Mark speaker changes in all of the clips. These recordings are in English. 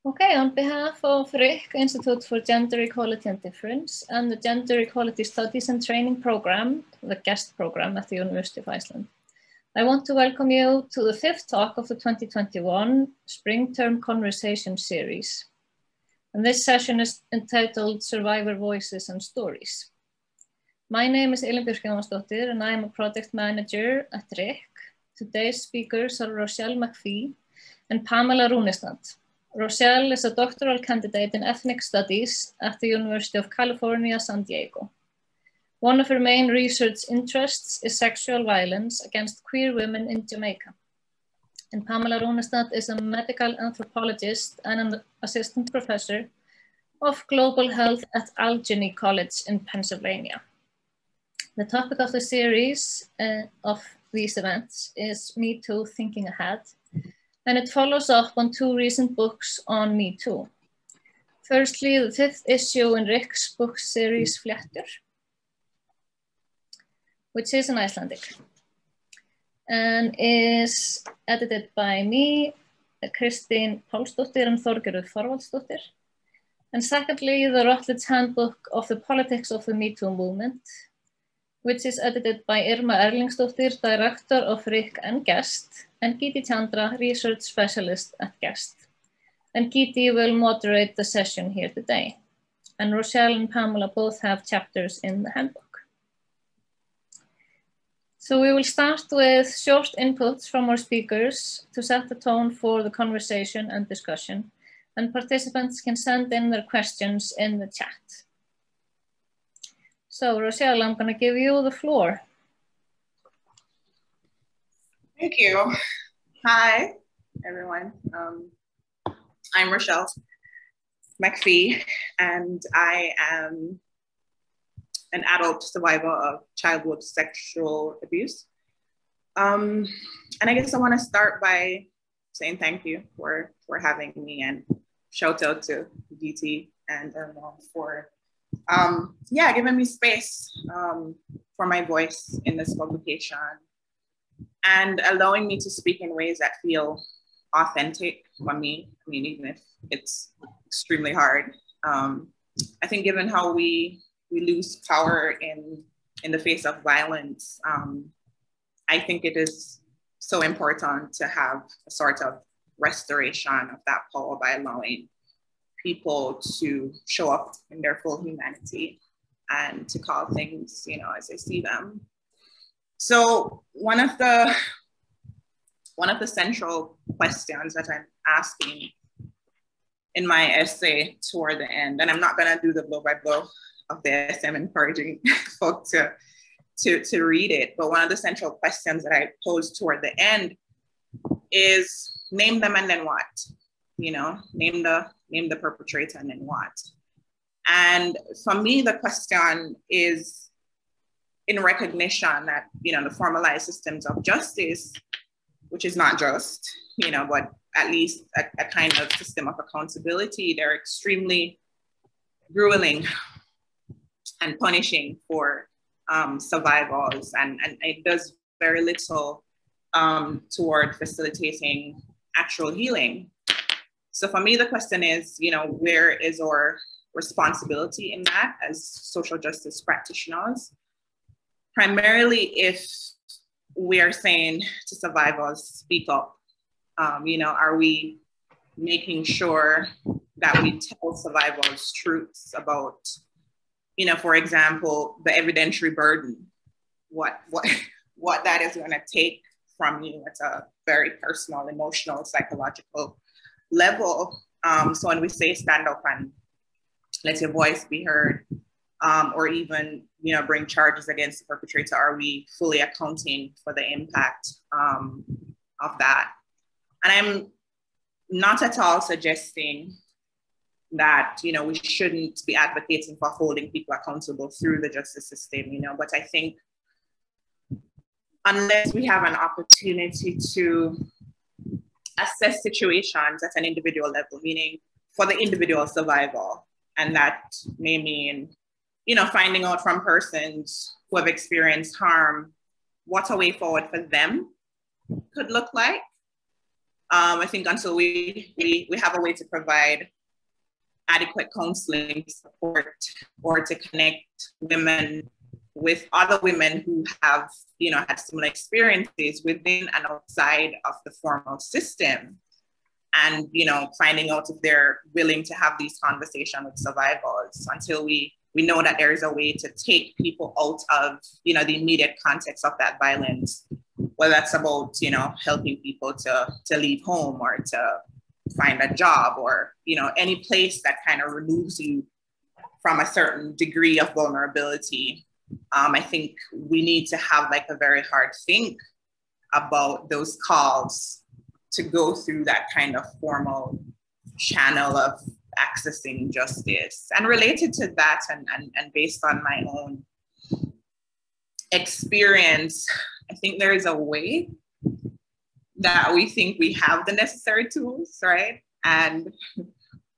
Speaker 1: Okay, on behalf of RIKK, Institute for Gender Equality and Difference, and the Gender Equality Studies and Training Program, the GEST program at the University of Iceland, I want to welcome you to the fifth talk of the 2021 Spring Term Conversation series. And this session is entitled Survivor Voices and Stories. My name is Elínbjörk Jónsdóttir and I am a project manager at RIKK. Today's speakers are Rochelle McFee and Pamela Runestad. Rochelle is a doctoral candidate in ethnic studies at the University of California, San Diego. One of her main research interests is sexual violence against queer women in Jamaica. And Pamela Runestad is a medical anthropologist and an assistant professor of global health at Allegheny College in Pennsylvania. The topic of the series of these events is Me Too Thinking Ahead, and it follows up on two recent books on Me Too. Firstly, the fifth issue in RIKK's book series Fléttur, which is in Icelandic, and is edited by me, Kristín Pálsdóttir and Þorgerður Þorvaldsdóttir. And secondly, the Routledge Handbook of the Politics of the Me Too Movement, which is edited by Irma Erlingsdóttir, Director of RIKK and GEST, and Giti Chandra, Research Specialist at GEST. And Giti will moderate the session here today. And Rochelle and Pamela both have chapters in the handbook. So we will start with short inputs from our speakers to set the tone for the conversation and discussion. And participants can send in their questions in the chat. So Rochelle, I'm going to give you the floor.
Speaker 2: Thank you. Hi, everyone. I'm Rochelle McFee, and I am an adult survivor of childhood sexual abuse. And I guess I want to start by saying thank you for having me, and shout out to DT and Irma for giving me space for my voice in this publication and allowing me to speak in ways that feel authentic for me. I mean, even if it's extremely hard. I think given how we lose power in the face of violence, I think it is so important to have a sort of restoration of that power by allowing people to show up in their full humanity and to call things, as they see them. So one of the central questions that I'm asking in my essay toward the end, and I'm not gonna do the blow by blow of the essay, I'm encouraging folks to read it, but one of the central questions that I pose toward the end is name them and then what? Name the perpetrator and then what? And for me, the question is in recognition that, the formalized systems of justice, which is not just, but at least a kind of system of accountability, they're extremely grueling and punishing for survivors, and it does very little toward facilitating actual healing. So for me, the question is, where is our responsibility in that as social justice practitioners? Primarily if we are saying to survivors, speak up, are we making sure that we tell survivors truths about, for example, the evidentiary burden, what that is going to take from you at a very personal, emotional, psychological level. So when we say stand up and let your voice be heard, or even bring charges against the perpetrator, are we fully accounting for the impact of that? And I'm not at all suggesting that we shouldn't be advocating for holding people accountable through the justice system, but I think unless we have an opportunity to assess situations at an individual level, meaning for the individual survivor, and that may mean finding out from persons who have experienced harm what a way forward for them could look like. I think until we have a way to provide adequate counseling support or to connect women with other women who have, had similar experiences within and outside of the formal system, and, finding out if they're willing to have these conversations with survivors, until we know that there is a way to take people out of, the immediate context of that violence, whether that's about, helping people to leave home or to find a job, or, any place that kind of removes you from a certain degree of vulnerability. I think we need to have like a very hard think about those calls to go through that kind of formal channel of accessing justice. And related to that, and based on my own experience, I think there is a way that we think we have the necessary tools, right? And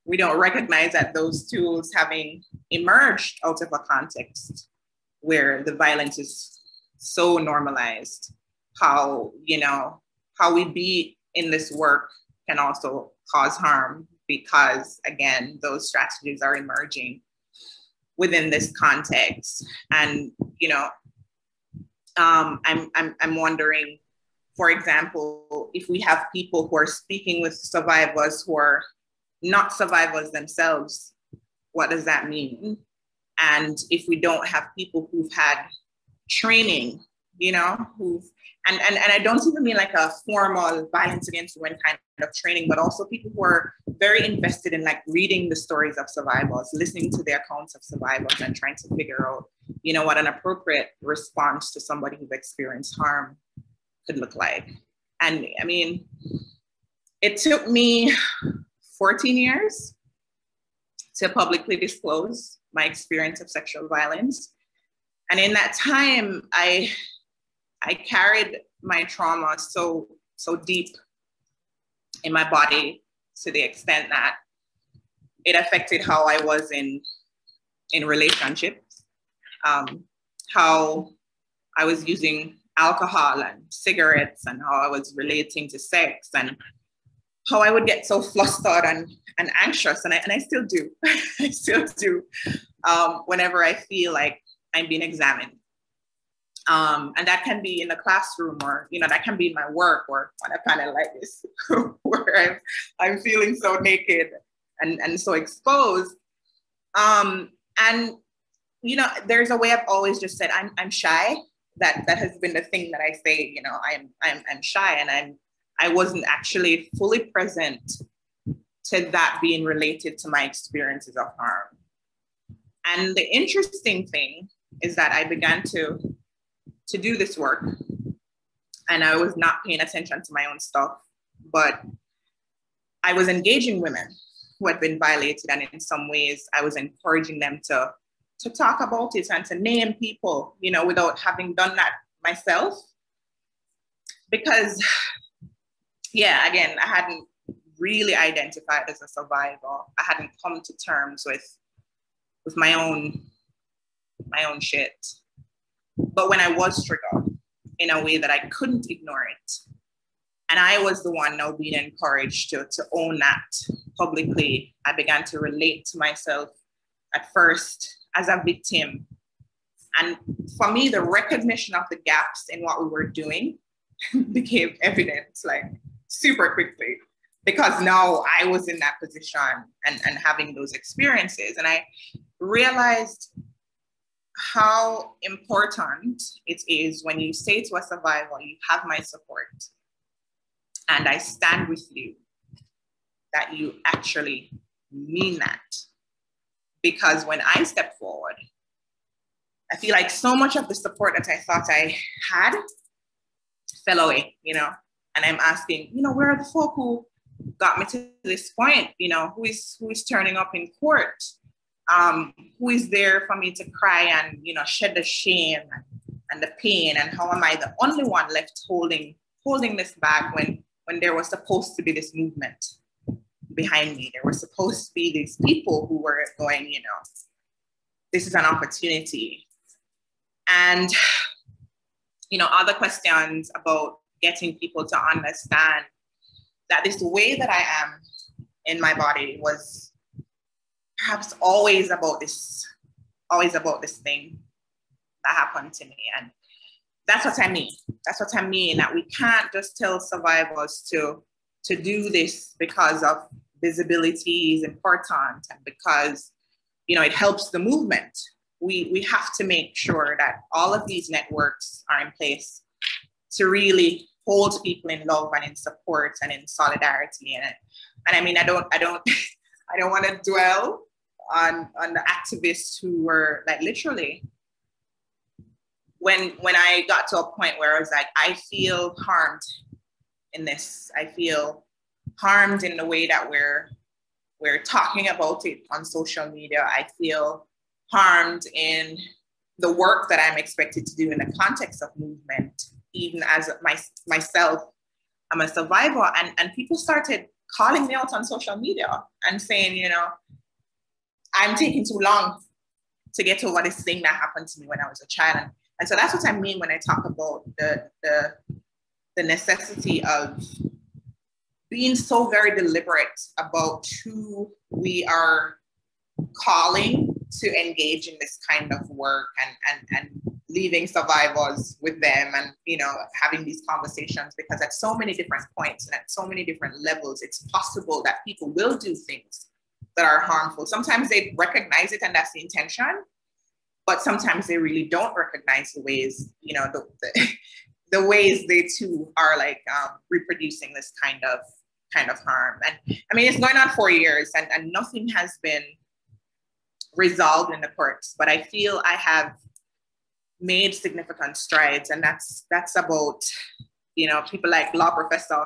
Speaker 2: we don't recognize that those tools, having emerged out of a context where the violence is so normalized, how we be in this work can also cause harm, because again, those strategies are emerging within this context. And I'm wondering, for example, if we have people who are speaking with survivors who are not survivors themselves, what does that mean? And if we don't have people who've had training, and I don't even mean like a formal violence against women kind of training, but also people who are very invested in like reading the stories of survivors, listening to their accounts of survivors, and trying to figure out, what an appropriate response to somebody who's experienced harm could look like. And I mean, it took me 14 years to publicly disclose my experience of sexual violence. And in that time, I carried my trauma so deep in my body, to the extent that it affected how I was in relationships, how I was using alcohol and cigarettes, and how I was relating to sex, and how I would get so flustered and anxious. And I still do. I still do whenever I feel like I'm being examined. And that can be in the classroom, or, that can be in my work, or on a panel like this, where I'm feeling so naked and so exposed. And, there's a way I've always just said, I'm shy. That has been the thing that I say, I'm shy, and I wasn't actually fully present to that being related to my experiences of harm. And the interesting thing is that I began to do this work, and I was not paying attention to my own stuff, but I was engaging women who had been violated, and in some ways I was encouraging them to talk about it and to name people, without having done that myself. Because, yeah, again, I hadn't really identified as a survivor. I hadn't come to terms with my own shit. But when I was triggered in a way that I couldn't ignore it, and I was the one now being encouraged to own that publicly, I began to relate to myself at first as a victim. And for me, the recognition of the gaps in what we were doing became evident like super quickly, because now I was in that position and having those experiences. And I realized how important it is when you say to a survivor, you have my support and I stand with you, that you actually mean that. Because when I step forward, I feel like so much of the support that I thought I had fell away, and I'm asking, where are the folk who got me to this point? Who is turning up in court? Who is there for me to cry and, shed the shame and the pain? And how am I the only one left holding this bag when there was supposed to be this movement behind me? There were supposed to be these people who were going, this is an opportunity. And, other questions about getting people to understand that this way that I am in my body was perhaps always about this thing that happened to me. And that's what I mean. That's what I mean, that we can't just tell survivors to do this because of visibility is important and because, you know, it helps the movement. We have to make sure that all of these networks are in place to really hold people in love and in support and in solidarity. And I mean, I don't want to dwell on the activists who were like literally, when I got to a point where I was like, I feel harmed in this. I feel harmed in the way that we're talking about it on social media. I feel harmed in the work that I'm expected to do in the context of movement, even as myself, I'm a survivor. And people started calling me out on social media and saying, you know, I'm taking too long to get over this thing that happened to me when I was a child. And so that's what I mean when I talk about the necessity of being so very deliberate about who we are calling to engage in this kind of work and leaving survivors with them and, you know, having these conversations, because at so many different points and at so many different levels, it's possible that people will do things that are harmful. Sometimes they recognize it and that's the intention, but sometimes they really don't recognize the ways, you know, the ways they too are like reproducing this kind of harm. And I mean, it's going on 4 years and nothing has been resolved in the courts, but I feel I have made significant strides. And that's about, you know, people like law professor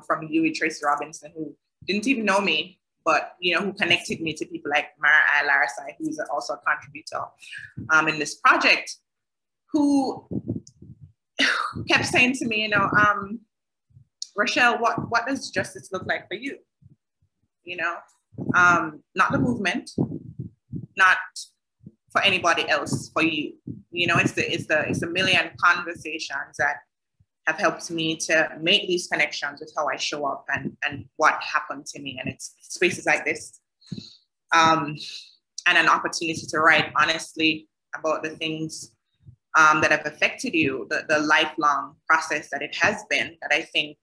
Speaker 2: from UWI, Tracy Robinson, who didn't even know me, but, you know, who connected me to people like Mara Larsai, who's also a contributor in this project, who kept saying to me, you know, Rochelle, what does justice look like for you? You know, not the movement, not for anybody else, for you. You know, it's a million conversations that have helped me to make these connections with how I show up and what happened to me. And it's spaces like this and an opportunity to write honestly about the things that have affected you, the lifelong process that it has been, that I think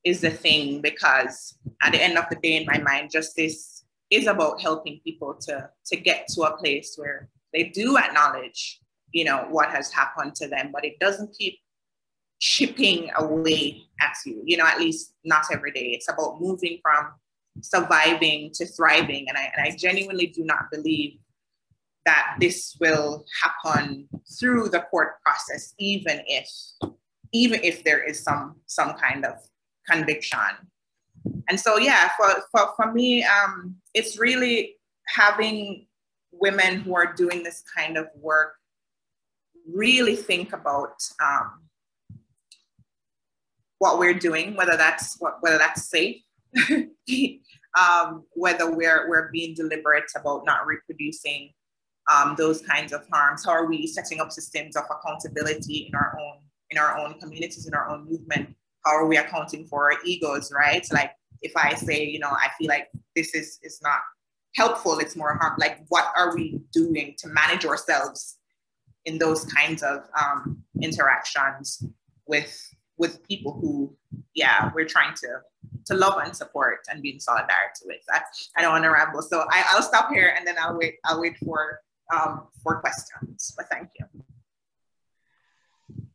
Speaker 2: is the thing, because at the end of the day, in my mind, justice is about helping people to get to a place where they do acknowledge, you know, what has happened to them, but it doesn't keep chipping away at you, you know, at least not every day. It's about moving from surviving to thriving. And I genuinely do not believe that this will happen through the court process, even if there is some kind of conviction. And so, yeah, for me, it's really having women who are doing this kind of work really think about what we're doing, whether that's safe, whether we're being deliberate about not reproducing those kinds of harms. How are we setting up systems of accountability in our own communities, in our own movement? How are we accounting for our egos, right? Like if I say, you know, I feel like this is not helpful, it's more harm. Like, what are we doing to manage ourselves in those kinds of interactions with people who, yeah, we're trying to love and support and be in solidarity with. I don't want to ramble, so I'll stop here and then I'll wait for questions. But thank you.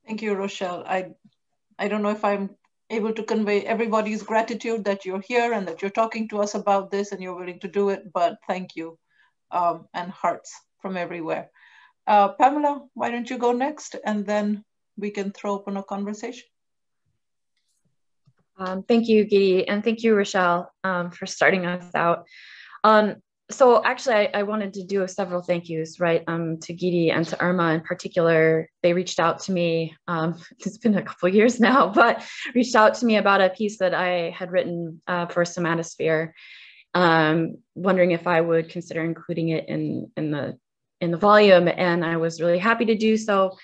Speaker 3: Thank you, Rochelle. I don't know if I'm able to convey everybody's gratitude that you're here and that you're talking to us about this and you're willing to do it, but thank you, and hearts from everywhere. Pamela, why don't you go next, and then we can throw open a conversation.
Speaker 4: Thank you, Giddy, and thank you, Rochelle, for starting us out. So actually, I wanted to do several thank yous, right, to Giddy and to Irma in particular. They reached out to me, it's been a couple of years now, but reached out to me about a piece that I had written for Somatosphere, wondering if I would consider including it in the volume, and I was really happy to do so.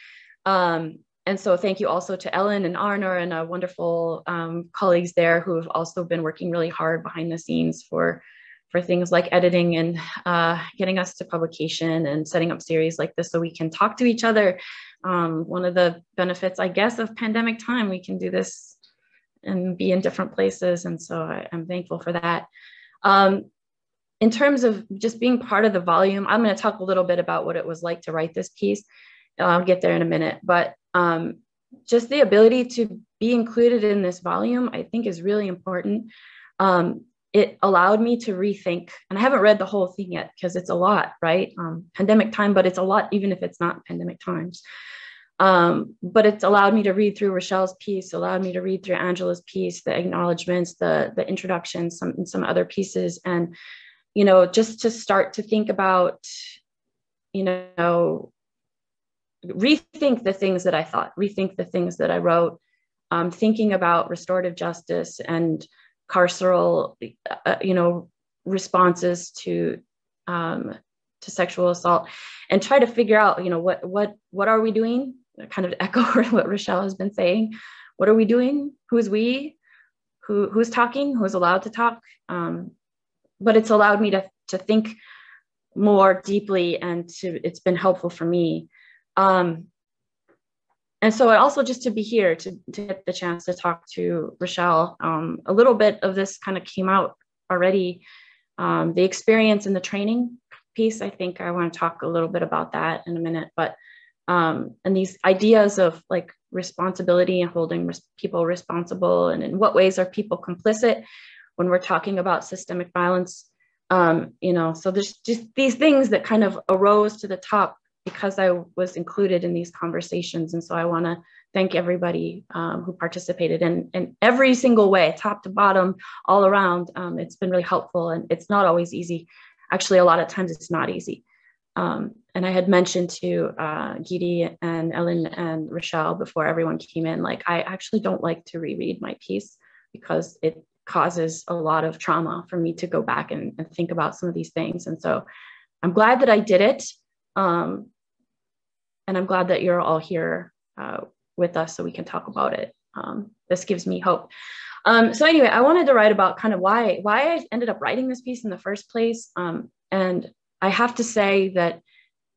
Speaker 4: And so thank you also to Ellen and Arnor and wonderful colleagues there who have also been working really hard behind the scenes for things like editing and getting us to publication and setting up series like this so we can talk to each other. One of the benefits, I guess, of pandemic time, we can do this and be in different places. And so I'm thankful for that. In terms of just being part of the volume, I'm going to talk a little bit about what it was like to write this piece. I'll get there in a minute, but just the ability to be included in this volume, I think is really important. It allowed me to rethink, and I haven't read the whole thing yet because it's a lot, right? Pandemic time, but it's a lot even if it's not pandemic times. But it's allowed me to read through Rochelle's piece, allowed me to read through Angela's piece, the acknowledgements, the introductions, some other pieces, and just to start to think about, rethink the things that I thought, rethink the things that I wrote, thinking about restorative justice and carceral, responses to sexual assault, and try to figure out, what are we doing? Kind of echo what Rochelle has been saying. What are we doing? Who's we? Who's talking? Who's allowed to talk? But it's allowed me to think more deeply, and it's been helpful for me. And so also just to be here, to get the chance to talk to Rochelle, a little bit of this kind of came out already. The experience in the training piece, I think I want to talk a little bit about that in a minute, but, and these ideas of like responsibility and holding people responsible, and in what ways are people complicit when we're talking about systemic violence. So there's just these things that kind of arose to the top because I was included in these conversations. And so I want to thank everybody who participated in every single way, top to bottom, all around. It's been really helpful, and it's not always easy. Actually, a lot of times it's not easy. And I had mentioned to Gidi and Ellen and Rochelle before everyone came in, like, I actually don't like to reread my piece because it causes a lot of trauma for me to go back and think about some of these things. And so I'm glad that I did it. And I'm glad that you're all here with us so we can talk about it. This gives me hope. So anyway, I wanted to write about kind of why I ended up writing this piece in the first place. And I have to say that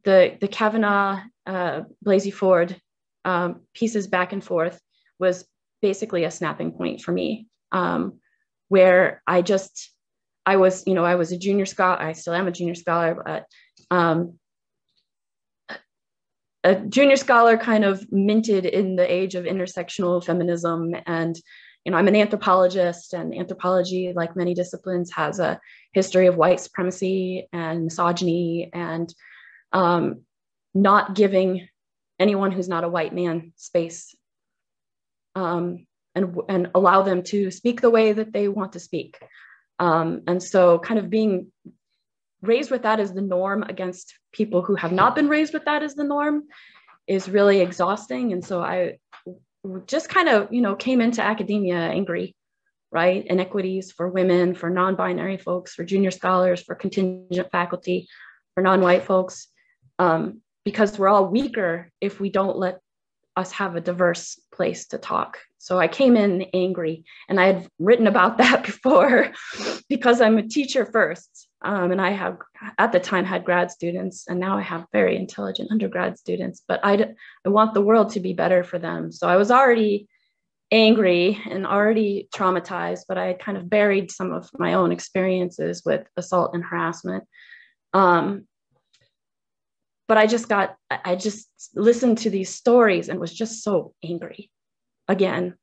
Speaker 4: the Kavanaugh, Blasey Ford pieces back and forth was basically a snapping point for me, where I was a junior scholar. I still am a junior scholar, but a junior scholar kind of minted in the age of intersectional feminism. And, I'm an anthropologist, and anthropology, like many disciplines, has a history of white supremacy and misogyny, and not giving anyone who's not a white man space, and allow them to speak the way that they want to speak. And so kind of being raised with that as the norm against people who have not been raised with that as the norm is really exhausting. And so I just kind of, came into academia angry, right? Inequities for women, for non-binary folks, for junior scholars, for contingent faculty, for non-white folks, because we're all weaker if we don't let us have a diverse place to talk. So I came in angry, and I had written about that before because I'm a teacher first. And I have, at the time, had grad students, and now I have very intelligent undergrad students, but I want the world to be better for them. So I was already angry and already traumatized, but I had kind of buried some of my own experiences with assault and harassment. But I just listened to these stories and was just so angry again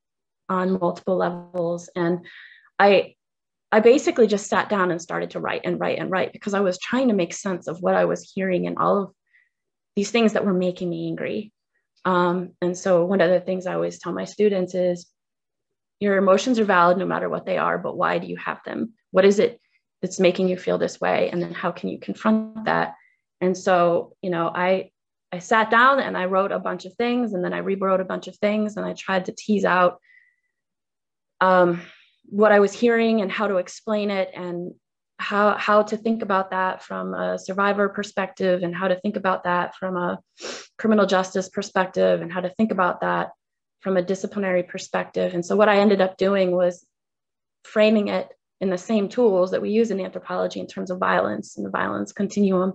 Speaker 4: on multiple levels. And I basically just sat down and started to write because I was trying to make sense of what I was hearing and all of these things that were making me angry. And so one of the things I always tell my students is, your emotions are valid no matter what they are, but why do you have them? What is it that's making you feel this way? And then how can you confront that? And so, I sat down and I wrote a bunch of things, and then I rewrote a bunch of things, and I tried to tease out what I was hearing and how to explain it and how to think about that from a survivor perspective, and how to think about that from a criminal justice perspective, and how to think about that from a disciplinary perspective. And so what I ended up doing was framing it in the same tools that we use in anthropology in terms of violence and the violence continuum.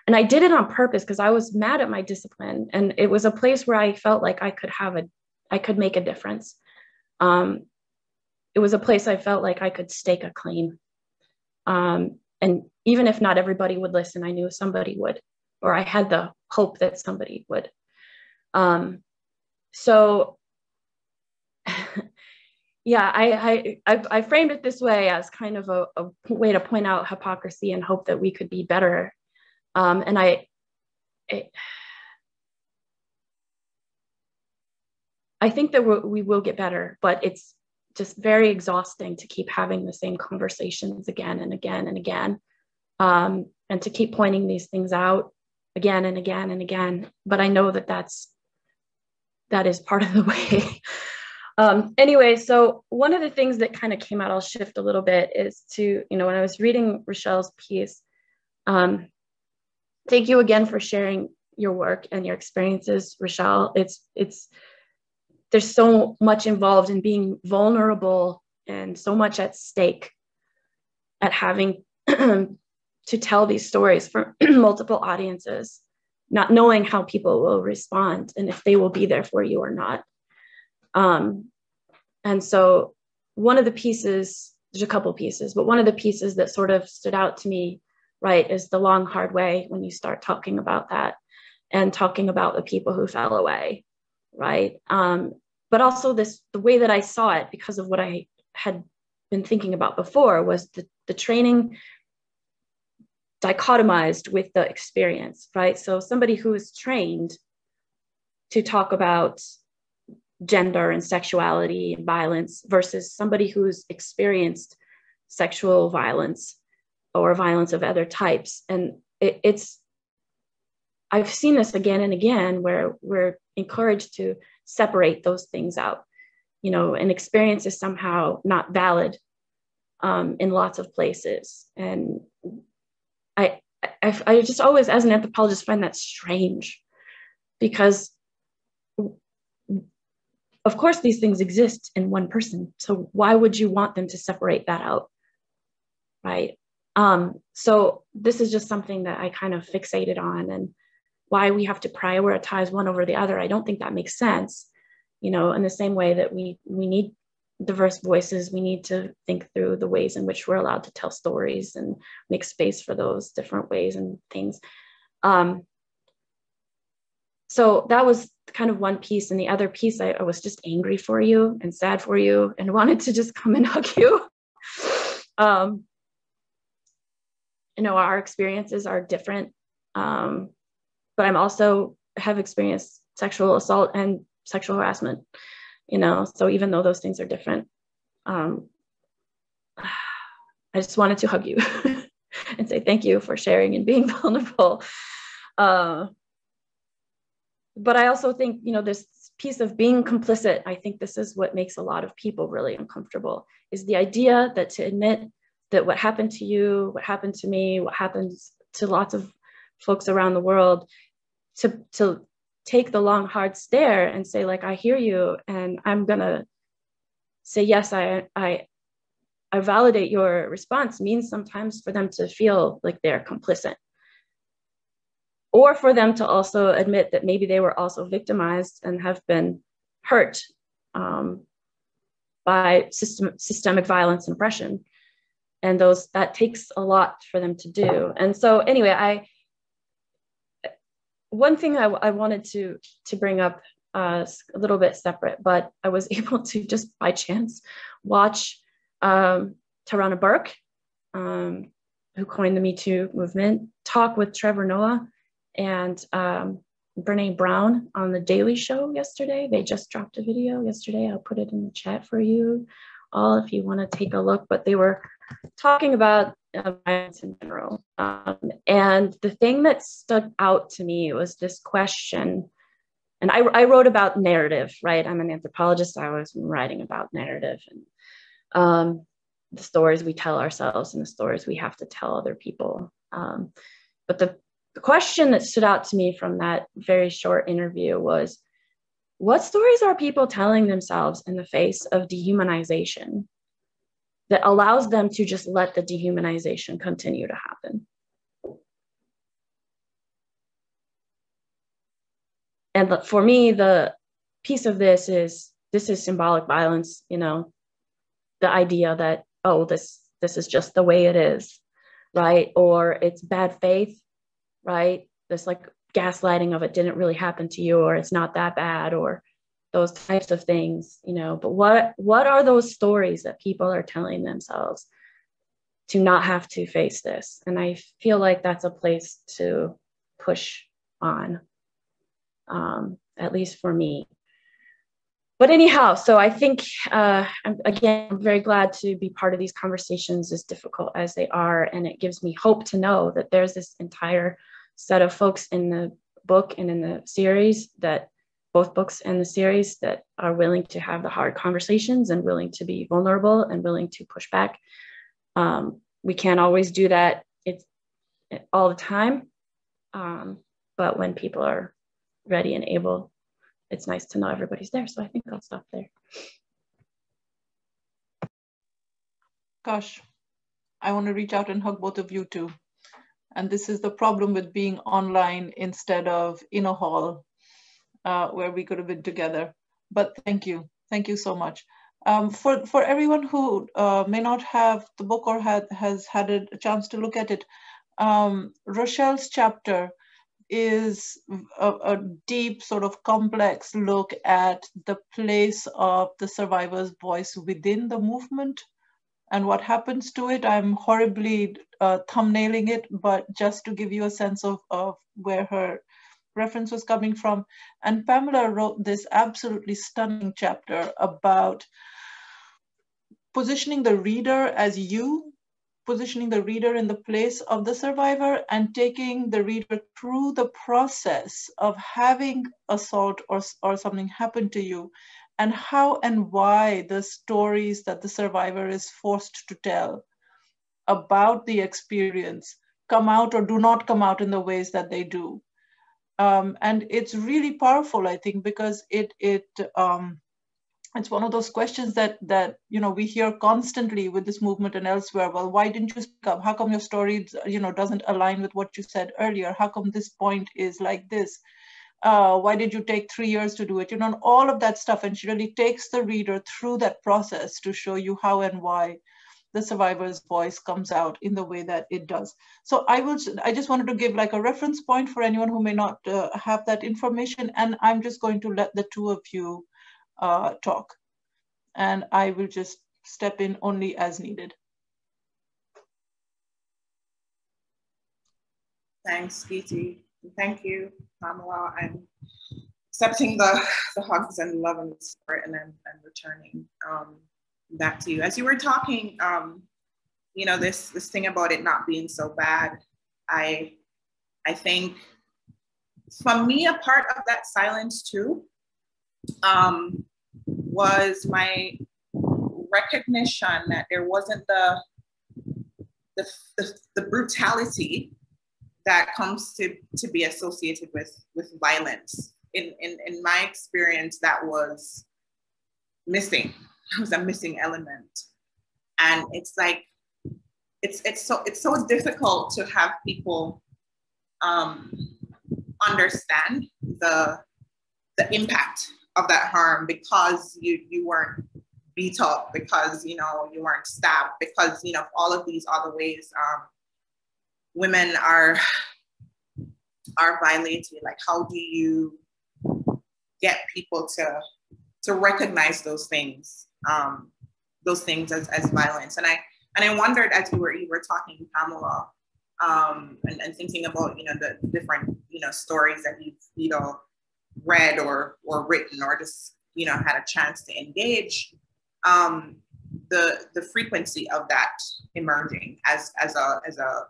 Speaker 4: And I did it on purpose because I was mad at my discipline, and it was a place where I felt like I could make a difference. It was a place I felt like I could stake a claim. And even if not everybody would listen, I knew somebody would, or I had the hope that somebody would. So yeah, I framed it this way as kind of a way to point out hypocrisy and hope that we could be better. And I think that we will get better, but it's just very exhausting to keep having the same conversations again and again and again, and to keep pointing these things out again and again and again. But I know that that is part of the way. Anyway, so one of the things that kind of came out, I'll shift a little bit, is to, when I was reading Rochelle's piece, thank you again for sharing your work and your experiences, Rochelle. There's so much involved in being vulnerable and so much at stake at having to tell these stories for multiple audiences, not knowing how people will respond and if they will be there for you or not. And so one of the pieces, there's a couple pieces, but one of the pieces that sort of stood out to me, right, is the long, hard way when you start talking about that and talking about the people who fell away, right? But also the way that I saw it, because of what I had been thinking about before, was the training dichotomized with the experience, right? So somebody who is trained to talk about gender and sexuality and violence versus somebody who's experienced sexual violence or violence of other types. And I've seen this again and again where we're encouraged to separate those things out. An experience is somehow not valid in lots of places. And I just always, as an anthropologist, find that strange, because of course these things exist in one person. So why would you want them to separate that out, right? So this is just something that I kind of fixated on, and why we have to prioritize one over the other. I don't think that makes sense. In the same way that we need diverse voices, we need to think through the ways in which we're allowed to tell stories and make space for those different ways and things. So that was kind of one piece. And the other piece, I was just angry for you and sad for you and wanted to just come and hug you. Our experiences are different, but I'm also have experienced sexual assault and sexual harassment, so even though those things are different, I just wanted to hug you and say thank you for sharing and being vulnerable. But I also think, this piece of being complicit, I think this is what makes a lot of people really uncomfortable, is the idea that to admit that what happened to you, what happened to me, what happens to lots of folks around the world, to take the long, hard stare and say, like, I hear you, and I'm gonna say, yes, I validate your response, means sometimes for them to feel like they're complicit. Or for them to also admit that maybe they were also victimized and have been hurt by systemic violence and oppression. And that takes a lot for them to do. And so anyway, one thing I wanted to bring up a little bit separate, but I was able to just by chance watch Tarana Burke, who coined the Me Too movement, talk with Trevor Noah and Brene Brown on The Daily Show yesterday. They just dropped a video yesterday. I'll put it in the chat for you all if you want to take a look. But they were talking about violence in general. And the thing that stuck out to me was this question. And I wrote about narrative, right? I'm an anthropologist. I was writing about narrative. And the stories we tell ourselves and the stories we have to tell other people. But the question that stood out to me from that very short interview was, what stories are people telling themselves in the face of dehumanization that allows them to just let the dehumanization continue to happen? And for me, the piece of this is symbolic violence, you know, the idea that, oh, this is just the way it is, right? Or it's bad faith, right? This like gaslighting of it didn't really happen to you, or it's not that bad, or those types of things, you know. But what are those stories that people are telling themselves to not have to face this? And I feel like that's a place to push on, at least for me. But anyhow, so I think, I'm very glad to be part of these conversations, as difficult as they are. And it gives me hope to know that there's this entire set of folks in the book and in the series, that both books and the series, that are willing to have the hard conversations and willing to be vulnerable and willing to push back. We can't always do that all the time. But when people are ready and able, it's nice to know everybody's there. So I think I'll stop there.
Speaker 3: Gosh, I want to reach out and hug both of you too. And this is the problem with being online instead of in a hall where we could have been together. But thank you so much. For everyone who may not have the book or has had a chance to look at it, Rochelle's chapter is a deep, sort of complex look at the place of the survivor's voice within the movement and what happens to it. I'm horribly thumbnailing it, but just to give you a sense of where her reference was coming from. And Pamela wrote this absolutely stunning chapter about positioning the reader as you, positioning the reader in the place of the survivor, and taking the reader through the process of having assault or something happen to you, and how and why the stories that the survivor is forced to tell about the experience come out or do not come out in the ways that they do. And it's really powerful, I think, because it's one of those questions that you know, we hear constantly with this movement and elsewhere. Well, why didn't you speak up? How come your story, you know, doesn't align with what you said earlier? How come this point is like this? Why did you take 3 years to do it? You know, all of that stuff. And she really takes the reader through that process to show you how and why the survivor's voice comes out in the way that it does. So I just wanted to give like a reference point for anyone who may not have that information. And I'm just going to let the two of you talk. And I will just step in only as needed.
Speaker 2: Thanks, Geeti. Thank you, Pamela. I'm accepting the hugs and love and support, and I'm returning that to you. As you were talking, you know, this thing about it not being so bad, I think for me, a part of that silence too was my recognition that there wasn't the brutality that comes to be associated with violence. In my experience, that was missing. It was a missing element. And it's like, it's so difficult to have people understand the impact of that harm, because you weren't beat up, because, you know, you weren't stabbed, because, you know, all of these other ways women are violated. Like, how do you get people to recognize those things as violence? And I wondered, as you were talking, Pamela, and thinking about, you know, the different, you know, stories that you've, you know, read or written or just, you know, had a chance to engage, the frequency of that emerging as a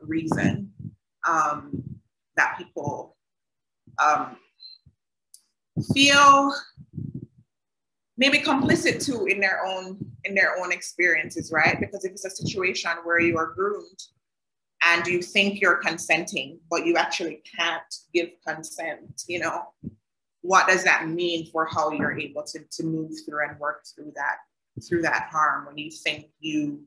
Speaker 2: reason that people feel maybe complicit to in their own in their own experiences, right? Because if it's a situation where you are groomed and you think you're consenting, but you actually can't give consent, you know, what does that mean for how you're able to move through and work through that harm when you think you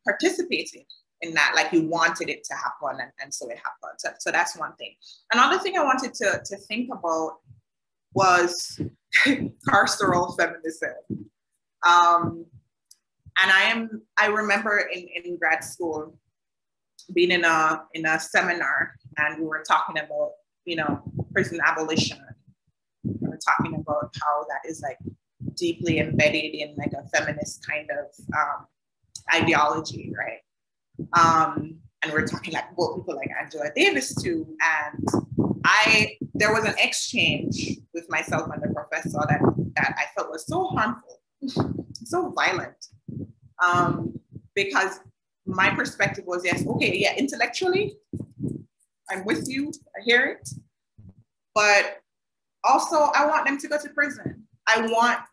Speaker 2: participated in that, like you wanted it to happen, and so it happened. So that's one thing. Another thing I wanted to think about was carceral feminism. And I remember in grad school being in a seminar, and we were talking about, you know, prison abolition. We were talking about how that is like deeply embedded in like a feminist kind of ideology, right? And we're talking like about people like Angela Davis too. And there was an exchange with myself and the professor that I felt was so harmful, so violent, because my perspective was, yes, okay, yeah, intellectually, I'm with you, I hear it, but also I want them to go to prison. And what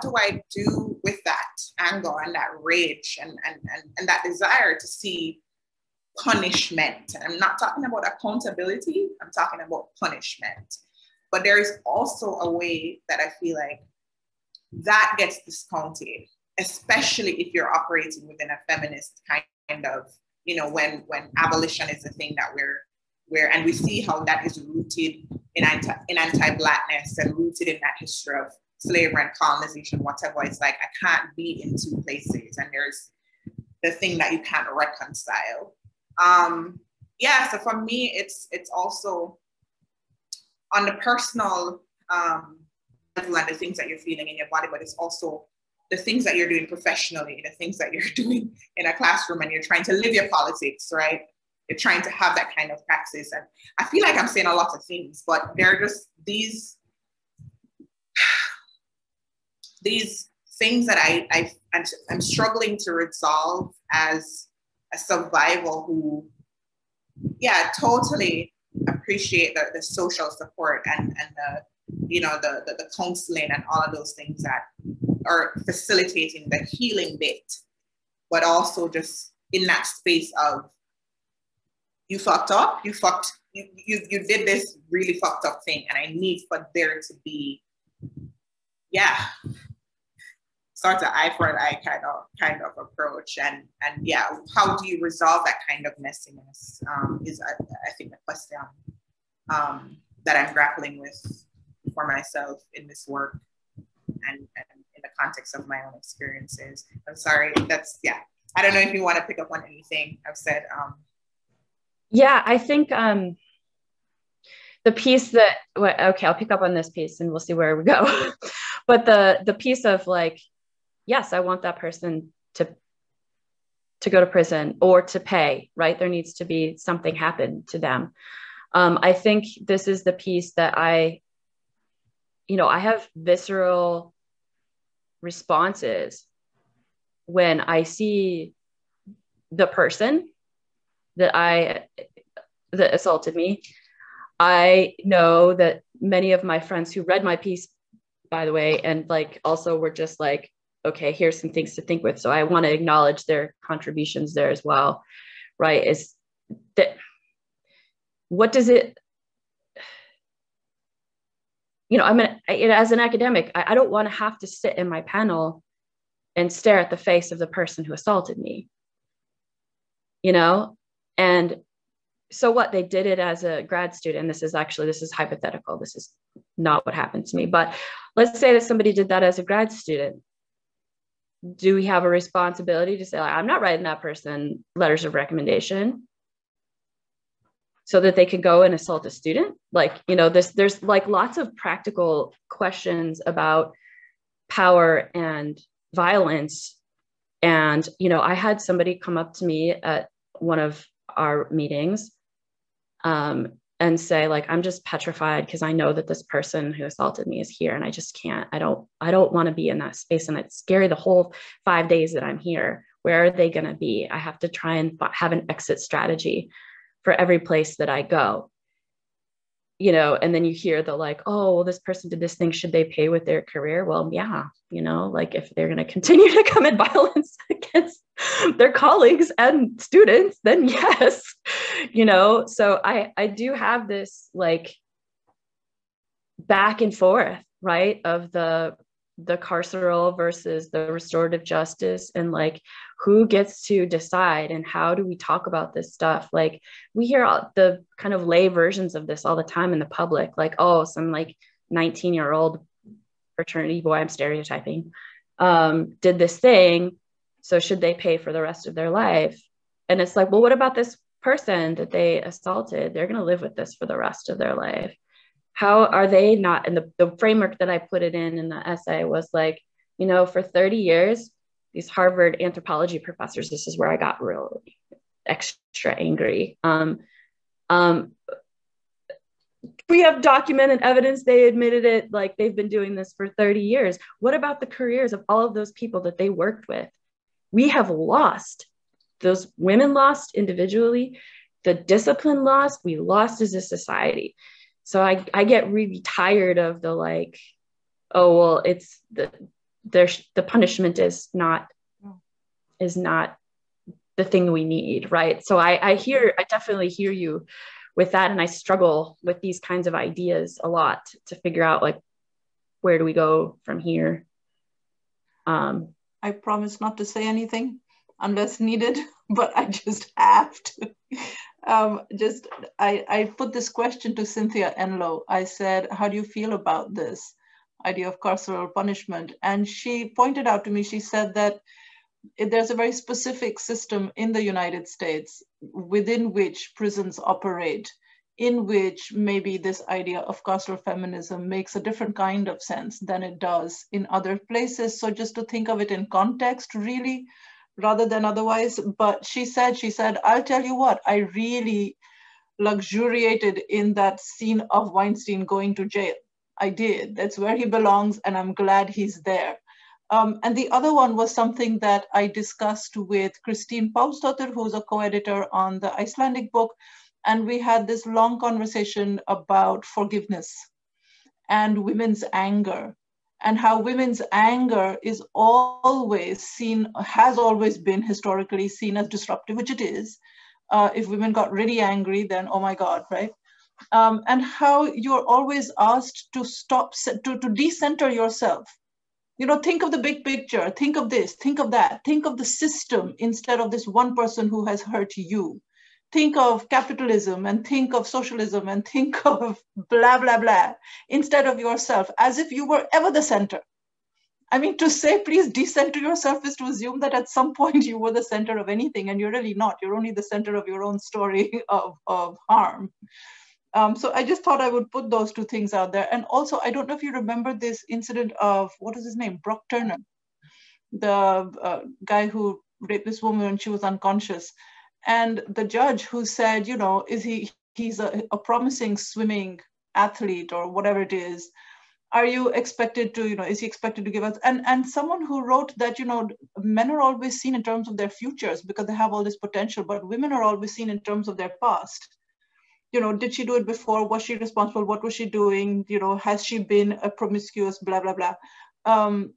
Speaker 2: do I do with that anger and that rage and that desire to see punishment? And I'm not talking about accountability, I'm talking about punishment. But there is also a way that I feel like that gets discounted, especially if you're operating within a feminist kind of, you know, when abolition is the thing that and we see how that is rooted in anti-Blackness and rooted in that history of slavery and colonization, whatever. It's like, I can't be in two places, and there's the thing that you can't reconcile. So for me, it's also on the personal level and the things that you're feeling in your body, but it's also the things that you're doing professionally, the things that you're doing in a classroom, and you're trying to live your politics, right? You're trying to have that kind of praxis. And I feel like I'm saying a lot of things, but they're just these things that I'm struggling to resolve as a survivor who, totally appreciate the social support and the, you know, the counseling and all of those things that are facilitating the healing bit, but also just in that space of, you fucked up, you did this really fucked up thing, and I need for there to be, sort of eye for an eye kind of approach, and how do you resolve that kind of messiness is I think the question that I'm grappling with for myself in this work and in the context of my own experiences. I'm sorry, I don't know if you want to pick up on anything I've said.
Speaker 4: I think the piece that, I'll pick up on this piece and we'll see where we go. But the piece of like, yes, I want that person to go to prison or to pay, right? There needs to be something happen to them. I think this is the piece that I have visceral responses when I see the person that assaulted me. I know that many of my friends who read my piece, by the way, and like also were just like, okay, here's some things to think with. So I want to acknowledge their contributions there as well, right? Is that, what does it, as an academic, I don't want to have to sit in my panel and stare at the face of the person who assaulted me, and so what, they did it as a grad student. This is hypothetical. This is not what happened to me, but let's say that somebody did that as a grad student. Do we have a responsibility to say, like, I'm not writing that person letters of recommendation so that they can go and assault a student? Like, there's like lots of practical questions about power and violence. And, I had somebody come up to me at one of our meetings and say, like, I'm just petrified because I know that this person who assaulted me is here, and I just can't, I don't want to be in that space. And it's scary the whole 5 days that I'm here. Where are they going to be? I have to try and have an exit strategy for every place that I go. you know, and then you hear the like, oh, well, this person did this thing, should they pay with their career? Well, yeah, you know, like if they're going to continue to commit violence against their colleagues and students, then yes, you know. So I do have this like back and forth, right, of the carceral versus the restorative justice, and like who gets to decide and how do we talk about this stuff. Like we hear all the kind of lay versions of this all the time in the public, like, oh, some like 19-year-old fraternity boy, I'm stereotyping, did this thing, so should they pay for the rest of their life? And it's like, well, what about this person that they assaulted? They're going to live with this for the rest of their life. How are they not? And the framework that I put it in the essay was like, you know, for 30 years, these Harvard anthropology professors, this is where I got really extra angry. We have documented evidence, they admitted it, like they've been doing this for 30 years. What about the careers of all of those people that they worked with? We have lost, those women lost individually, the discipline lost, we lost as a society. So I get really tired of the like, oh, well, it's the punishment is not the thing we need, right? So I definitely hear you with that, and I struggle with these kinds of ideas a lot to figure out like, where do we go from here?
Speaker 3: I promise not to say anything unless needed, but I just have to. I put this question to Cynthia Enlow. I said, how do you feel about this idea of carceral punishment? And she pointed out to me, she said that there's a very specific system in the United States within which prisons operate, in which maybe this idea of carceral feminism makes a different kind of sense than it does in other places. So just to think of it in context, really, rather than otherwise. But she said, I'll tell you what, I really luxuriated in that scene of Weinstein going to jail. I did. That's where he belongs, and I'm glad he's there. And the other one was something that I discussed with Christine Paulsdottir, who's a co-editor on the Icelandic book. And we had this long conversation about forgiveness and women's anger, and how women's anger is always seen, has always been historically seen as disruptive, which it is. If women got really angry, then oh my God, right? And how you're always asked to stop, to decenter yourself. You know, think of the big picture, think of this, think of that, think of the system instead of this one person who has hurt you. Think of capitalism and think of socialism and think of blah, blah, blah, instead of yourself, as if you were ever the center. I mean, to say, please decenter yourself is to assume that at some point you were the center of anything, and you're really not. You're only the center of your own story of harm. So I just thought I would put those two things out there. And also, I don't know if you remember this incident of, what is his name? Brock Turner, the guy who raped this woman when she was unconscious. And the judge who said, you know, he's a promising swimming athlete or whatever it is. Are you expected to, you know, is he expected to give us, and someone who wrote that, you know, men are always seen in terms of their futures because they have all this potential, but women are always seen in terms of their past. You know, did she do it before? Was she responsible? What was she doing? You know, has she been a promiscuous, blah, blah, blah.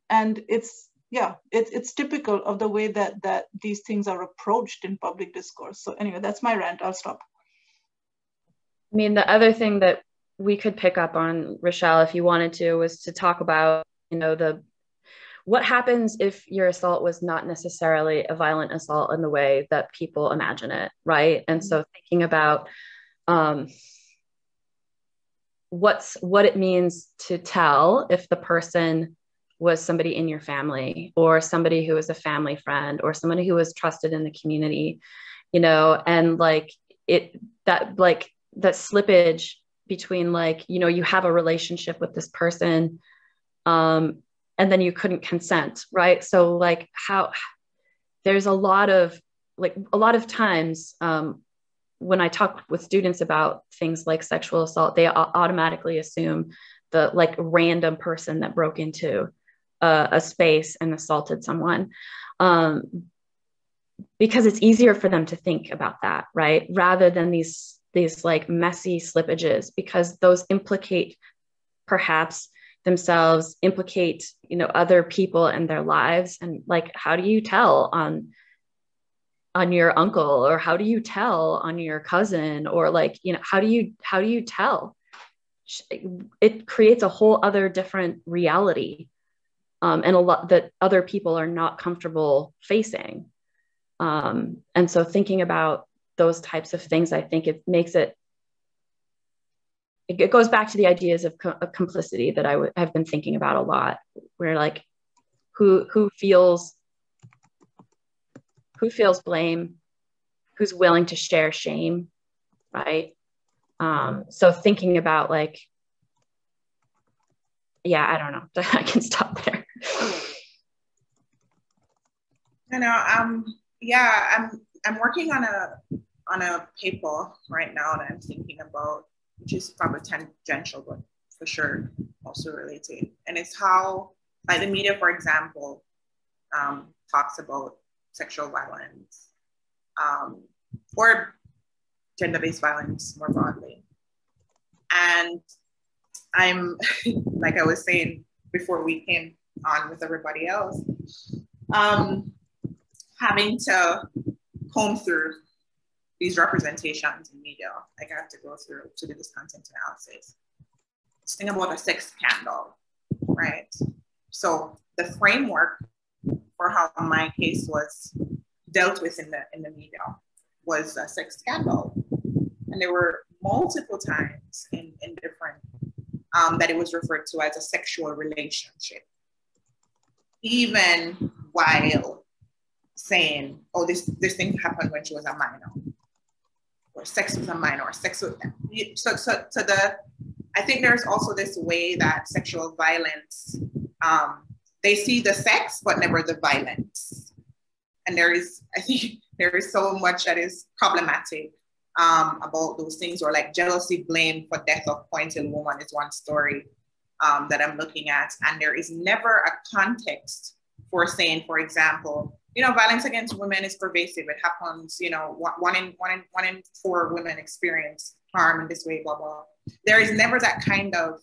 Speaker 3: And it's typical of the way that these things are approached in public discourse. So anyway, that's my rant. I'll stop.
Speaker 4: I mean, the other thing that we could pick up on, Rochelle, if you wanted to, was to talk about, you know, what happens if your assault was not necessarily a violent assault in the way that people imagine it, right? And so thinking about what it means to tell if the person was somebody in your family or somebody who was a family friend or somebody who was trusted in the community, you know, and like that slippage between, like, you know, you have a relationship with this person and then you couldn't consent, right? So like how there's a lot of times when I talk with students about things like sexual assault, they automatically assume the like random person that broke into a space and assaulted someone, because it's easier for them to think about that, right? Rather than these these like messy slippages, because those implicate perhaps themselves, implicate, you know, other people and their lives. And like, how do you tell on your uncle, or how do you tell on your cousin, or like, you know, how do you tell? It creates a whole other different reality, and a lot that other people are not comfortable facing. And so thinking about those types of things, I think it makes it goes back to the ideas of complicity that I've been thinking about a lot, where like, who feels blame, who's willing to share shame, right? So thinking about like, yeah, I don't know, I can stop there.
Speaker 2: You know, yeah, I'm working on a paper right now that I'm thinking about, which is probably tangential, but for sure also related. And it's how, like, the media, for example, talks about sexual violence, or gender-based violence more broadly. And I'm, like I was saying before we came on with everybody else, having to comb through these representations in media. Like, I have to go through to do this content analysis. This thing about a sex scandal, right? So the framework for how my case was dealt with in the media was a sex scandal. And there were multiple times in different, that it was referred to as a sexual relationship. Even while saying, oh, this thing happened when she was a minor, or sex with a minor, or sex with them. I think there's also this way that sexual violence, they see the sex, but never the violence. And I think there is so much that is problematic about those things, or like jealousy, blame for death of pointed woman is one story that I'm looking at. And there is never a context for saying, for example, you know, violence against women is pervasive. It happens, you know, one in 4 women experience harm in this way, blah, blah. There is never that kind of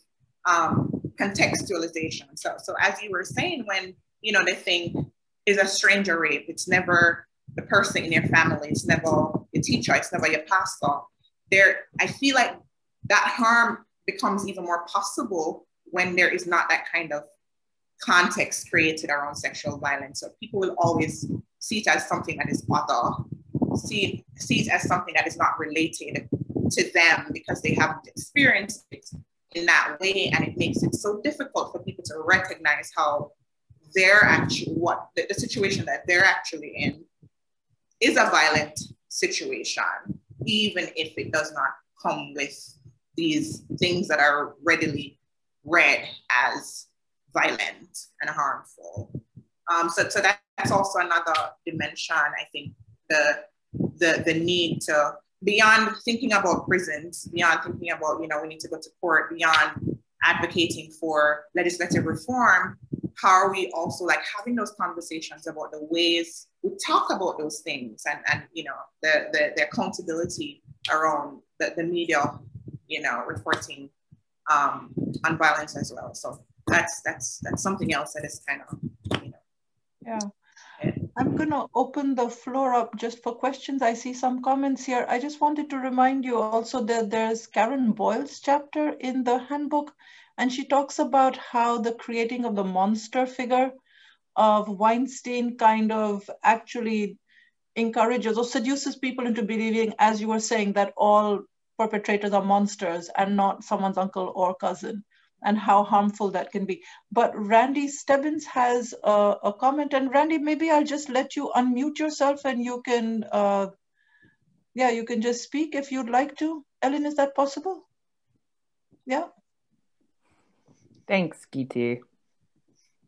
Speaker 2: contextualization. So as you were saying, when, you know, the thing is a stranger rape, it's never the person in your family, it's never your teacher, it's never your pastor. I feel like that harm becomes even more possible when there is not that kind of context created around sexual violence. So people will always see it as something that is other, see it as something that is not related to them because they haven't experienced it in that way. And it makes it so difficult for people to recognize how they're actually, what the situation that they're actually in is a violent situation, even if it does not come with these things that are readily read as violent and harmful. So that's also another dimension. I think the need to, beyond thinking about prisons, beyond thinking about, you know, we need to go to court, beyond advocating for legislative reform, how are we also like having those conversations about the ways we talk about those things, and you know, the accountability around the media, you know, reporting on violence as well. So that's something else that is kind of, you know.
Speaker 3: Yeah. I'm going to open the floor up just for questions. I see some comments here. I just wanted to remind you also that there's Karen Boyle's chapter in the handbook, and she talks about how the creating of the monster figure of Weinstein kind of actually encourages or seduces people into believing, as you were saying, that all perpetrators are monsters and not someone's uncle or cousin, and how harmful that can be. But Randy Stebbins has a comment, and Randy, maybe I'll just let you unmute yourself and you can, you can just speak if you'd like to. Ellen, is that possible? Yeah.
Speaker 5: Thanks, Geeti.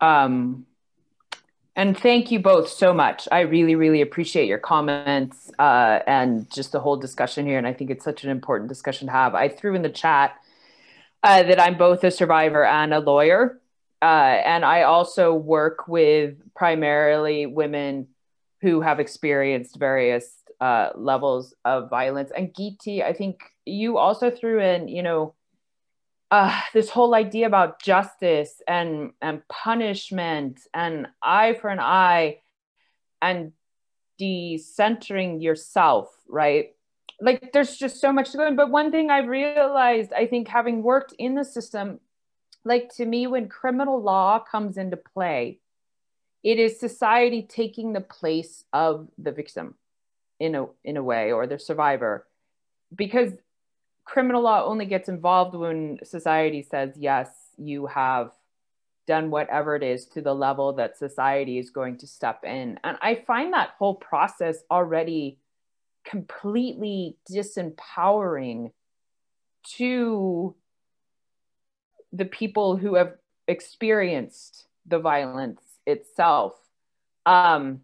Speaker 5: And thank you both so much. I really, really appreciate your comments and just the whole discussion here. And I think it's such an important discussion to have. I threw in the chat that I'm both a survivor and a lawyer. And I also work with primarily women who have experienced various levels of violence. And Geeti, I think you also threw in, you know, this whole idea about justice and punishment and eye for an eye and decentering yourself, right? Like there's just so much to go in. But one thing I've realized, I think having worked in the system, like to me, when criminal law comes into play, it is society taking the place of the victim in a way, or the survivor, because criminal law only gets involved when society says, yes, you have done whatever it is to the level that society is going to step in. And I find that whole process already completely disempowering to the people who have experienced the violence itself. And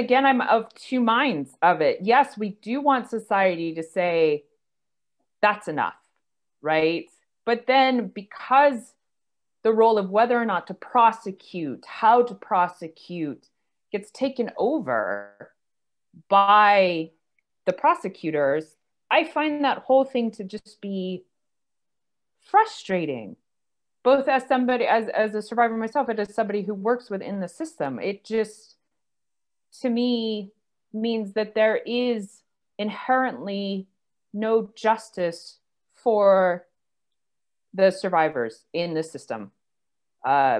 Speaker 5: again, I'm of two minds of it. Yes, we do want society to say, that's enough, right? But then because the role of whether or not to prosecute, how to prosecute gets taken over by the prosecutors, I find that whole thing to just be frustrating, both as somebody, as a survivor myself, and as somebody who works within the system. It just, to me, means that there is inherently no justice for the survivors in the system,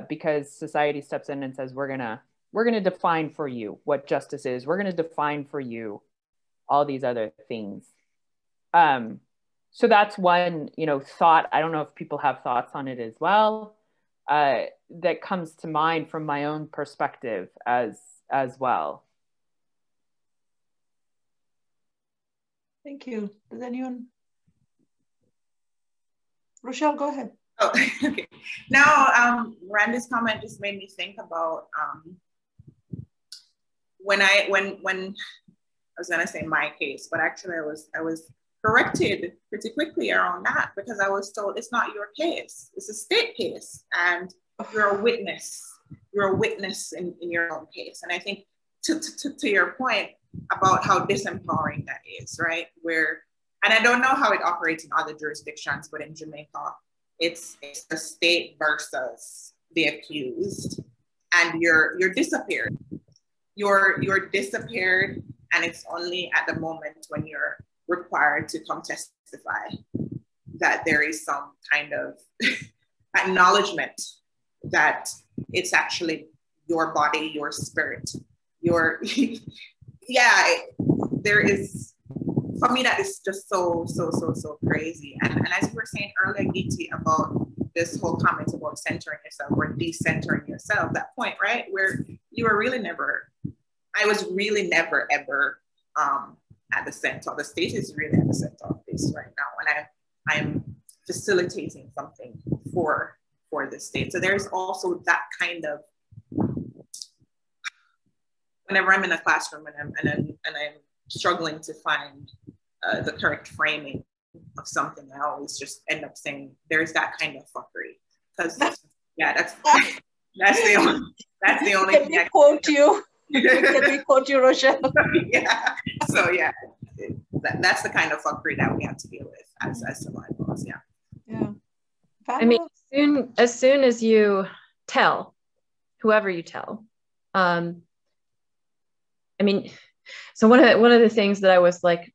Speaker 5: because society steps in and says, we're gonna define for you what justice is. We're gonna define for you all these other things. So that's one, you know, thought. I don't know if people have thoughts on it as well, that comes to mind from my own perspective as well.
Speaker 3: Thank you. Does anyone? Rochelle, go ahead.
Speaker 2: Oh, okay. Now, Randy's comment just made me think about when I was gonna say my case, but actually I was corrected pretty quickly around that, because I was told it's not your case, it's a state case, and you're a witness. You're a witness in your own case. And I think to your point about how disempowering that is, right? Where, and I don't know how it operates in other jurisdictions, but in Jamaica, it's the state versus the accused, and you're disappeared. You're disappeared, and it's only at the moment when you're required to come testify that there is some kind of acknowledgement that it's actually your body, your spirit, your yeah, there is, for me, that is just so crazy. And as you were saying earlier, Geeti, about this whole comment about centering yourself or decentering yourself, that point, right, where you were really never, I was really never ever at the center. The state is really at the center of this right now, and I'm facilitating something for the state. So there's also that kind of, whenever I'm in a classroom and I'm struggling to find the correct framing of something, I always just end up saying there's that kind of fuckery, because yeah, that's the only
Speaker 3: Can we quote you? Can we quote you, Rochelle?
Speaker 2: Yeah. So yeah, that's the kind of fuckery that we have to deal with as survivors. Yeah.
Speaker 3: Yeah.
Speaker 4: I mean, as soon as you tell, whoever you tell, I mean, so one of the things that I was like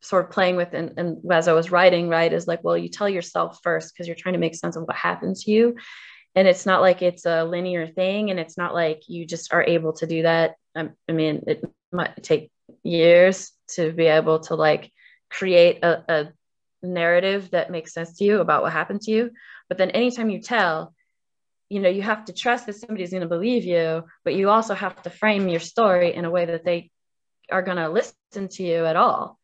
Speaker 4: sort of playing with and as I was writing, right, is like, well, you tell yourself first because you're trying to make sense of what happened to you. And it's not like it's a linear thing, and it's not like you just are able to do that. I mean, it might take years to be able to like create a narrative that makes sense to you about what happened to you. But then anytime you tell, you know, you have to trust that somebody's going to believe you, but you also have to frame your story in a way that they are going to listen to you at all.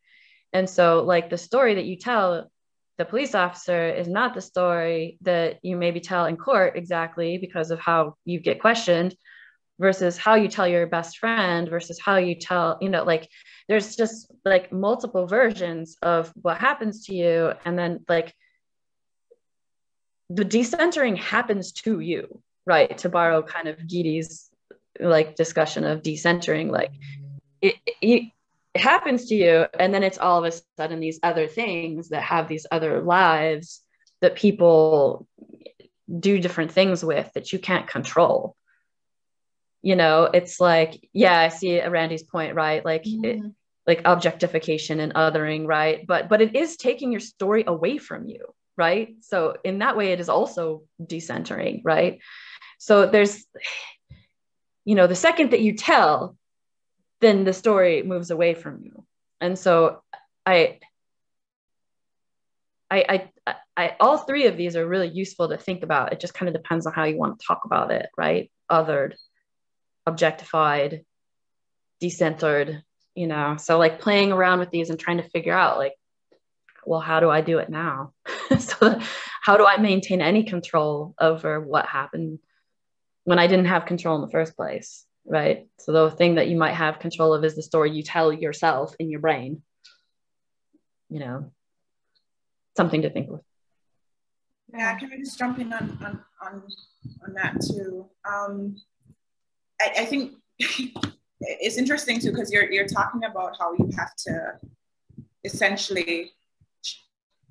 Speaker 4: And so like the story that you tell the police officer is not the story that you maybe tell in court, exactly because of how you get questioned, versus how you tell your best friend, versus how you tell, you know, like there's just like multiple versions of what happens to you. And then like the decentering happens to you, right? To borrow kind of Geeti's like discussion of decentering, like it happens to you, and then it's all of a sudden these other things that have these other lives that people do different things with that you can't control. You know, it's like, yeah, I see Randy's point, right? Like, like objectification and othering, right? But it is taking your story away from you, right? So in that way, it is also decentering, right? So there's, you know, the second that you tell, then the story moves away from you. And so I all three of these are really useful to think about. It just kind of depends on how you want to talk about it, right? Othered, objectified, decentered, you know? So like playing around with these and trying to figure out like, well, how do I do it now? So how do I maintain any control over what happened when I didn't have control in the first place, right? So the thing that you might have control of is the story you tell yourself in your brain, you know, something to think with.
Speaker 2: Yeah, can I just jump in on that too? I think it's interesting too, because you're talking about how you have to essentially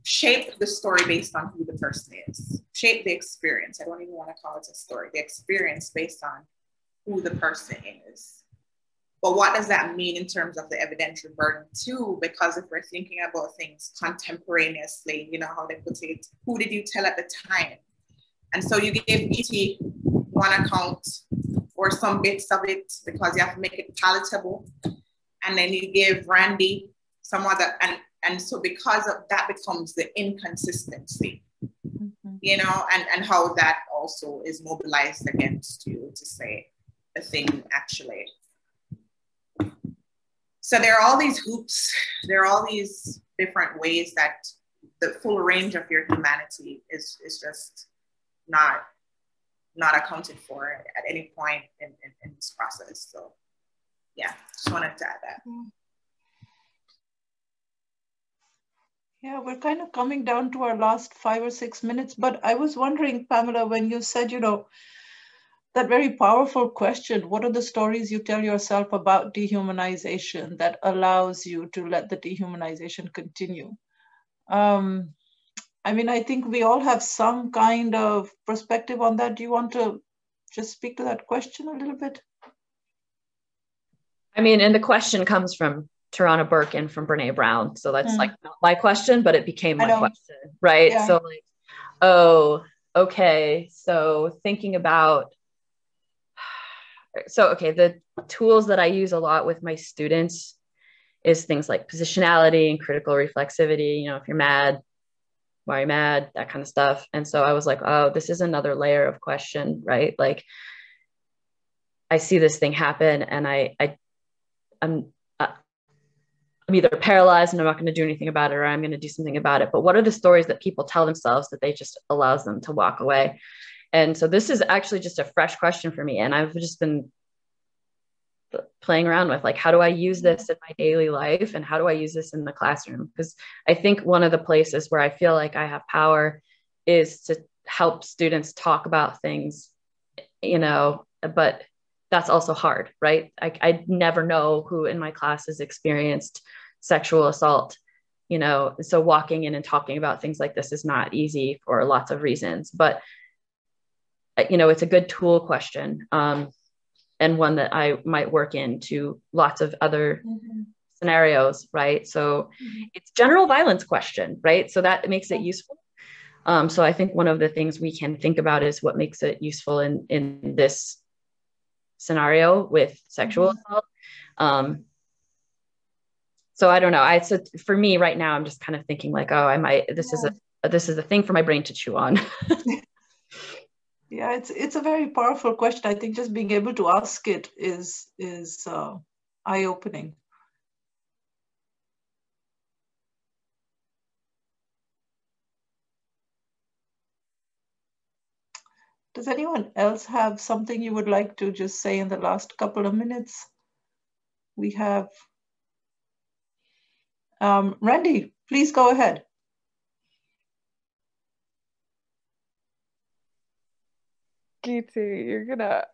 Speaker 2: shape the story based on who the person is, shape the experience. I don't even want to call it a story, the experience based on who the person is. But what does that mean in terms of the evidentiary burden too? Because if we're thinking about things contemporaneously, you know how they put it, who did you tell at the time? And so you gave E.T. one account or some bits of it because you have to make it palatable. And then you give Randy some other, and so because of that becomes the inconsistency, you know, and how that also is mobilized against you to say a thing actually. So there are all these hoops, there are all these different ways that the full range of your humanity is just not accounted for at any point in this process. So yeah, just wanted to add that.
Speaker 3: Yeah, we're kind of coming down to our last 5 or 6 minutes, but I was wondering, Pamela, when you said, you know, that very powerful question, what are the stories you tell yourself about dehumanization that allows you to let the dehumanization continue? I mean, I think we all have some kind of perspective on that. Do you want to just speak to that question a little bit?
Speaker 4: I mean, and the question comes from Tarana Burke and from Brene Brown. So that's like not my question, but it became my question, right? Yeah. So like, oh, okay. So thinking about, okay, the tools that I use a lot with my students is things like positionality and critical reflexivity. You know, if you're mad, why are you mad? That kind of stuff. And so I was like, oh, this is another layer of question, right? Like I see this thing happen and I'm either paralyzed and I'm not going to do anything about it, or I'm going to do something about it. But what are the stories that people tell themselves that they just allows them to walk away? And so this is actually just a fresh question for me. And I've just been playing around with like, how do I use this in my daily life? And how do I use this in the classroom? Because I think one of the places where I feel like I have power is to help students talk about things, you know, but that's also hard, right? I never know who in my class has experienced sexual assault, you know, so walking in and talking about things like this is not easy for lots of reasons, but, you know, it's a good tool question. And one that I might work into lots of other scenarios, right? So it's general violence question, right? So that makes it useful. So I think one of the things we can think about is what makes it useful in this scenario with sexual assault. So I don't know. So for me right now, I'm just kind of thinking like, oh, this is a thing for my brain to chew on.
Speaker 3: Yeah, it's a very powerful question. I think just being able to ask it is eye-opening. Does anyone else have something you would like to just say in the last couple of minutes? We have Randy, please go ahead.
Speaker 5: Geetsy, you're gonna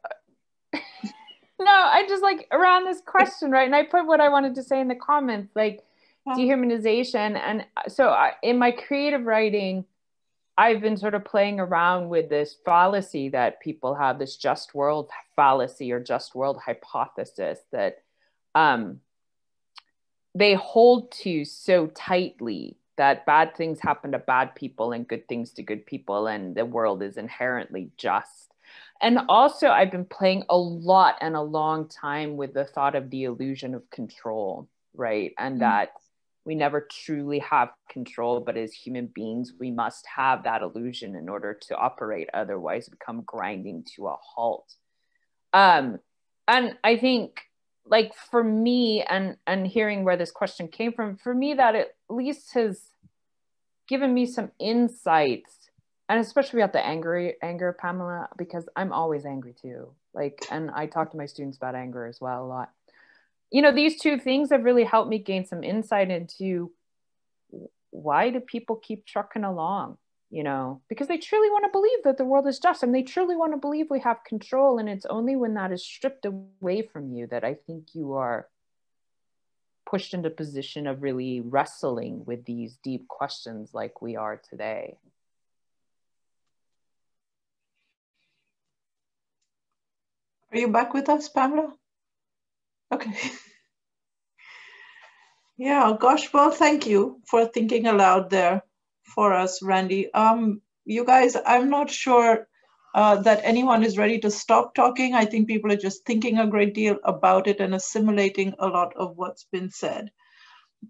Speaker 5: No, I just like around this question, right? And I put what I wanted to say in the comments, like dehumanization. And so in my creative writing, I've been sort of playing around with this fallacy that people have, this just world fallacy or just world hypothesis that they hold to so tightly, that bad things happen to bad people and good things to good people, and the world is inherently just. And also I've been playing a lot and a long time with the thought of the illusion of control, right? And that we never truly have control, but as human beings, we must have that illusion in order to operate. Otherwise we come grinding to a halt. And I think, like, for me, and hearing where this question came from, for me, that at least has given me some insights, and especially about the anger, Pamela, because I'm always angry too. Like, and I talk to my students about anger as well a lot. You know, these two things have really helped me gain some insight into why do people keep trucking along, you know, because they truly want to believe that the world is just, and they truly want to believe we have control. And it's only when that is stripped away from you that I think you are pushed into a position of really wrestling with these deep questions like we are today.
Speaker 3: Are you back with us, Pamela? Okay. Yeah, gosh, well, thank you for thinking aloud there for us, Randy. You guys, I'm not sure that anyone is ready to stop talking. I think people are just thinking a great deal about it and assimilating a lot of what's been said.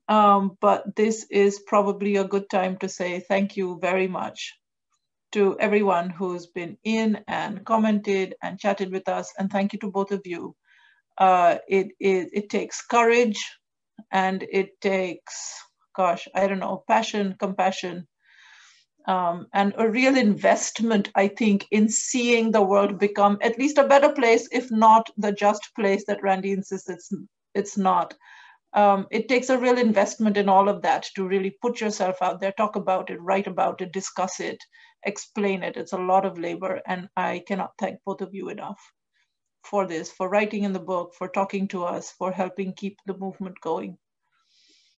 Speaker 3: But this is probably a good time to say thank you very much to everyone who's been in and commented and chatted with us. And thank you to both of you. It takes courage, and it takes, gosh, I don't know, passion, compassion, and a real investment, I think, in seeing the world become at least a better place, if not the just place that Randy insists it's not. It takes a real investment in all of that to really put yourself out there, talk about it, write about it, discuss it, explain it. It's a lot of labor, and I cannot thank both of you enough for this, for writing in the book, for talking to us, for helping keep the movement going.